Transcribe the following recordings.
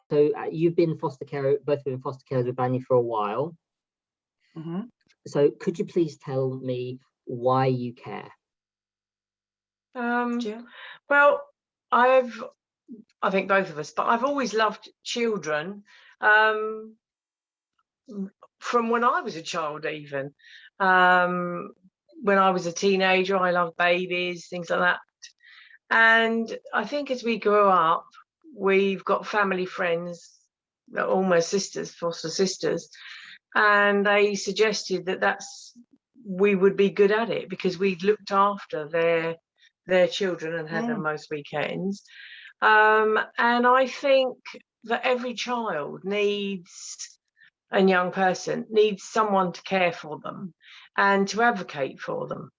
So you've been foster care, both been foster carers with Banya for a while. Mm-hmm. So could you please tell me why you care? Well, I think both of us, but I've always loved children. From when I was a child, even when I was a teenager, I loved babies, things like that. And I think as we grow up, we've got family friends, almost sisters, foster sisters, and they suggested that we would be good at it because we looked after their children and had them most weekends. And I think that every child and young person needs someone to care for them and to advocate for them,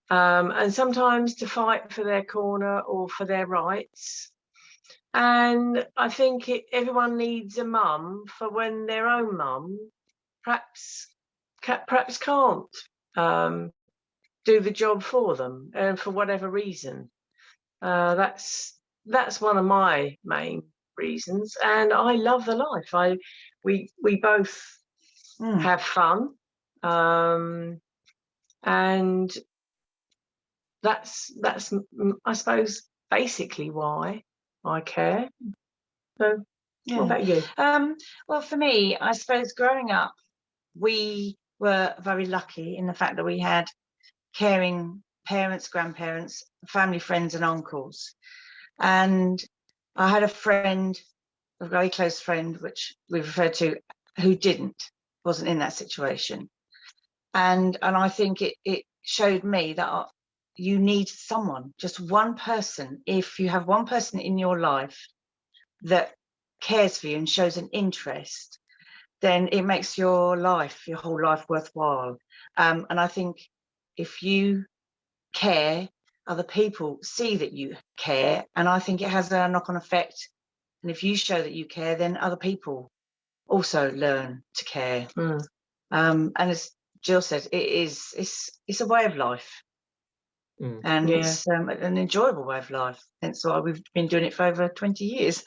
and sometimes to fight for their corner or for their rights. And I think everyone needs a mum for when their own mum perhaps can't do the job for them, and for whatever reason. That's one of my main reasons, and I love the life. We both have fun, and that's I suppose basically why I care. So, what about you? Well, for me, I suppose growing up, we were very lucky in the fact that we had caring parents, grandparents, family friends and uncles. And I had a friend, a very close friend, which we referred to, who wasn't in that situation. And I think it showed me that you need someone, just one person. If you have one person in your life that cares for you and shows an interest, then it makes your whole life worthwhile. And I think if you care, other people see that you care, and I think it has a knock-on effect. And if you show that you care, then other people also learn to care. And as Jill said, it's a way of life, and it's an enjoyable way of life. Hence why we've been doing it for over 20 years.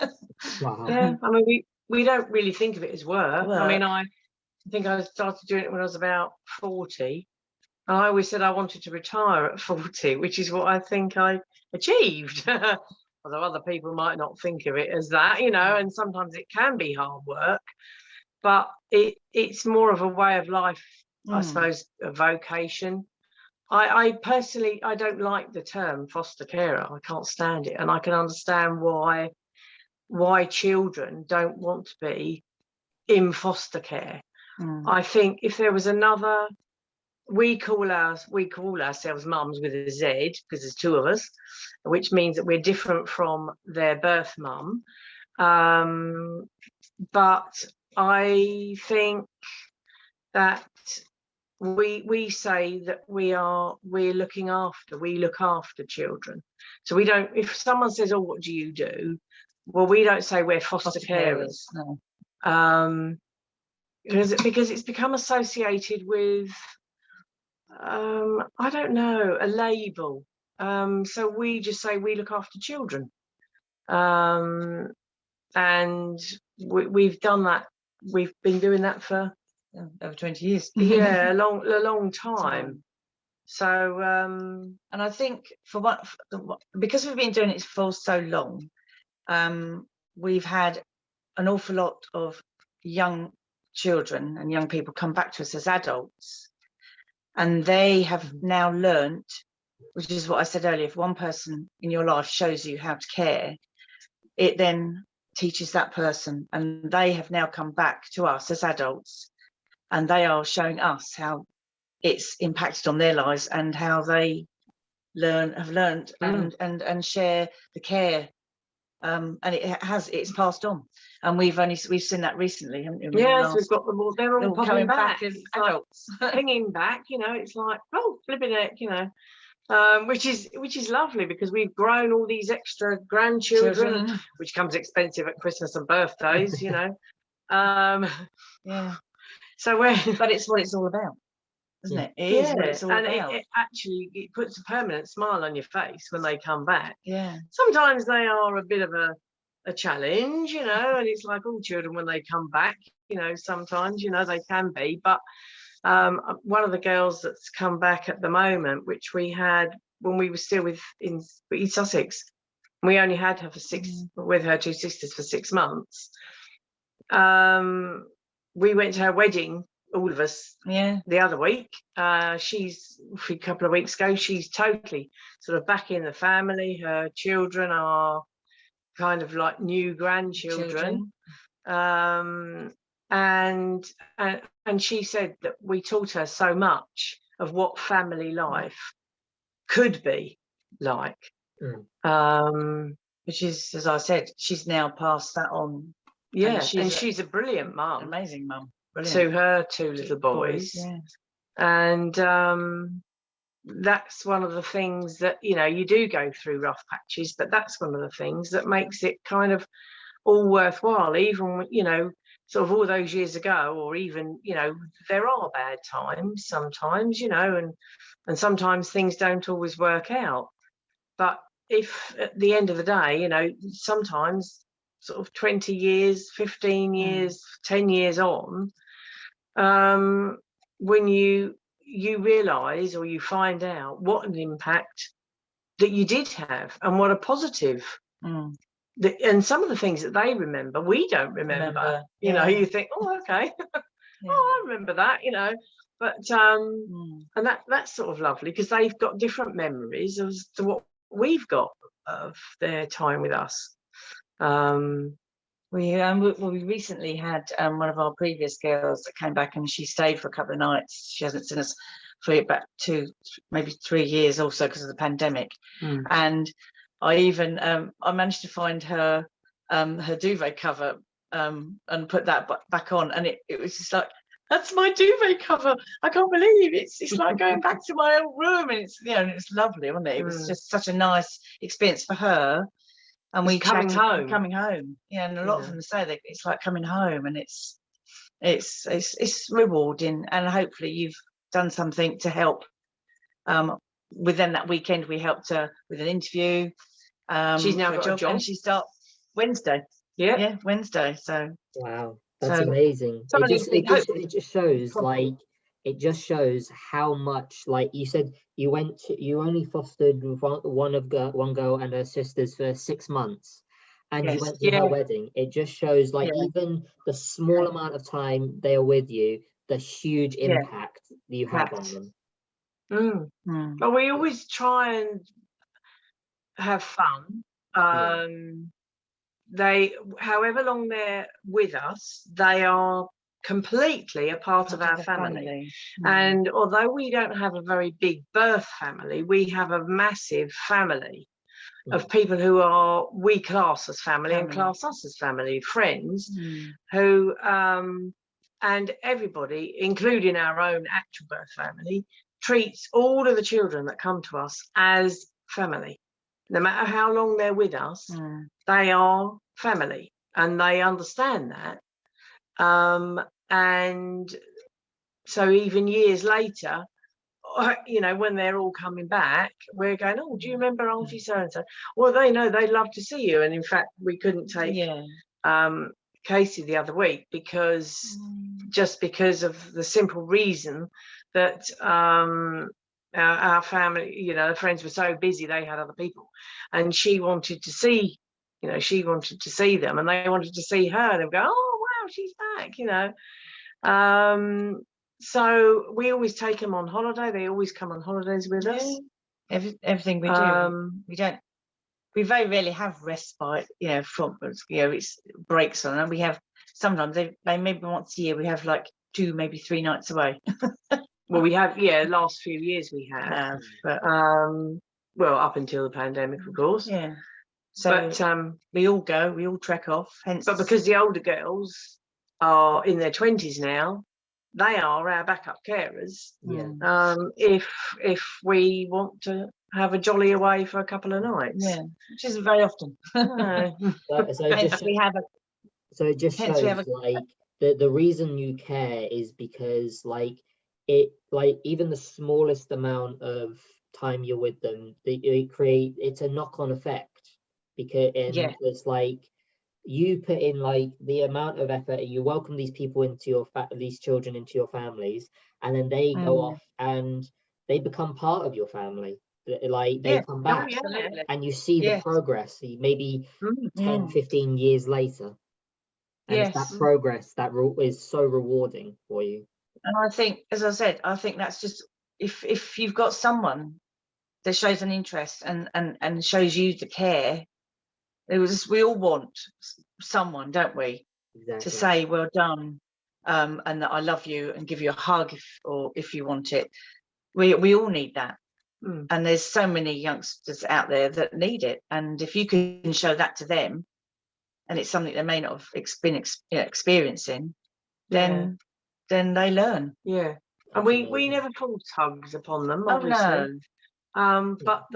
Wow. Yeah, I mean, we don't really think of it as work. I mean, I think I started doing it when I was about 40. I always said I wanted to retire at 40, which is what I think I achieved. Although other people might not think of it as that, and sometimes it can be hard work, but it's more of a way of life, I suppose, a vocation. I personally, I don't like the term foster carer. I can't stand it. And I can understand why children don't want to be in foster care. I think if there was another, we call ourselves mums with a Z because there's two of us, which means that we're different from their birth mum. But I think that we say that we look after children. So we don't, if someone says, oh, what do you do? Well, we don't say we're foster carers. No. Because it's become associated with I don't know, a label. So we just say we look after children. And we've done that. We've been doing that for over 20 years. Yeah, a long time. So and I think because we've been doing it for so long, we've had an awful lot of young children and young people come back to us as adults, and they have now learnt, which is what I said earlier, if one person in your life shows you how to care, it then teaches that person, and they have now come back to us as adults, and they are showing us how it's impacted on their lives and how they have learned and share the care, and it's passed on, and we've seen that recently, haven't we? Yes, we've got them all. They're all coming back as adults, hanging back. It's like, oh, flipping it, which is lovely because we've grown all these extra grandchildren, which comes expensive at Christmas and birthdays. Yeah. So but it's what it's all about. Isn't it? It is what it's all about. It actually puts a permanent smile on your face when they come back. Yeah. Sometimes they are a bit of a a challenge, you know, and it's like all children when they come back, you know, sometimes, you know, they can be. But one of the girls that's come back at the moment, which we had when we were still in East Sussex, we only had her for with her two sisters for 6 months. We went to her wedding, all of us, the other week. She's a couple of weeks ago. She's totally sort of back in the family. Her children are kind of like new grandchildren. And she said that we taught her so much of what family life could be like. Which is, as I said, she's now passed that on. Yeah, and she's a brilliant mum. Amazing mum. To her two little boys. And that's one of the things that, you know, you do go through rough patches, but that's one of the things that makes it kind of all worthwhile, even, you know, sort of all those years ago, or even, you know, there are bad times sometimes, you know, and sometimes things don't always work out. But if at the end of the day, you know, sometimes sort of 20 years, 15 years, 10 years on, when you realise or you find out what an impact that you did have and what a positive, and some of the things that they remember, we don't remember. You know, you think, oh, okay, oh, I remember that, you know. But and that's sort of lovely because they've got different memories as to what we've got of their time with us. We recently had one of our previous girls that came back, and she stayed for a couple of nights. She hasn't seen us for about 2, maybe 3 years also because of the pandemic. And I even I managed to find her duvet cover and put that back on, and it was just like, that's my duvet cover. I can't believe it's like going back to my old room, and it's, you know, and it's lovely, wasn't it? It was just such a nice experience for her. And we coming home, yeah. And a lot of them say that it's like coming home, and it's rewarding. And hopefully you've done something to help. Within that weekend, we helped her with an interview. She's now got a job, and she starts Wednesday. Yeah, Wednesday. So wow, that's amazing. It just shows like. It just shows how much, like you said, you only fostered one girl and her sisters for 6 months, and you went to her wedding. It just shows, like, even the small amount of time they are with you, the huge impact you have on them. But we always try and have fun. They, however long they're with us, they are completely a part of our family. And although we don't have a very big birth family, we have a massive family of people who we class as family and class us as family, friends, who and everybody, including our own actual birth family, treats all of the children that come to us as family. No matter how long they're with us, they are family, and they understand that. And so even years later, you know, when they're all coming back, we're going, oh, do you remember Auntie so-and-so? Well, they know they'd love to see you. And in fact, we couldn't take Casey the other week because just because of the simple reason that our family, you know, the friends were so busy, they had other people, and she wanted to see, you know, she wanted to see them, and they wanted to see her. They would go, oh wow, she's back, you know. So we always take them on holiday. They always come on holidays with us. Everything we do, we very rarely have respite, you know, from, you know, it's breaks on, and we have sometimes they maybe once a year we have like 2, maybe 3 nights away. Well, we have, last few years we have, but well, up until the pandemic, of course. Yeah. So but we all trek off. Hence, but because the older girls are in their 20s now, they are our backup carers. If we want to have a jolly away for a couple of nights, which isn't very often. So it just shows like the reason you care is because even the smallest amount of time you're with them, it's a knock-on effect, because it's like you put in like the amount of effort and you welcome these people into your these children into your families, and then they go off and they become part of your family. Like they come back absolutely. and you see the progress, maybe 10, 15 years later. And it's that progress that is so rewarding for you. And I think, as I said, I think that's just, if you've got someone that shows an interest and shows you the care, we all want someone, don't we? Exactly. To say well done, and that I love you, and give you a hug if you want it. We all need that. And there's so many youngsters out there that need it, and if you can show that to them, and it's something they may not have been experiencing, then they learn. Yeah. And we never force hugs upon them, obviously. Oh, no. But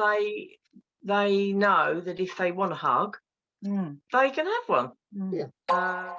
they know that if they want a hug, they can have one. Yeah.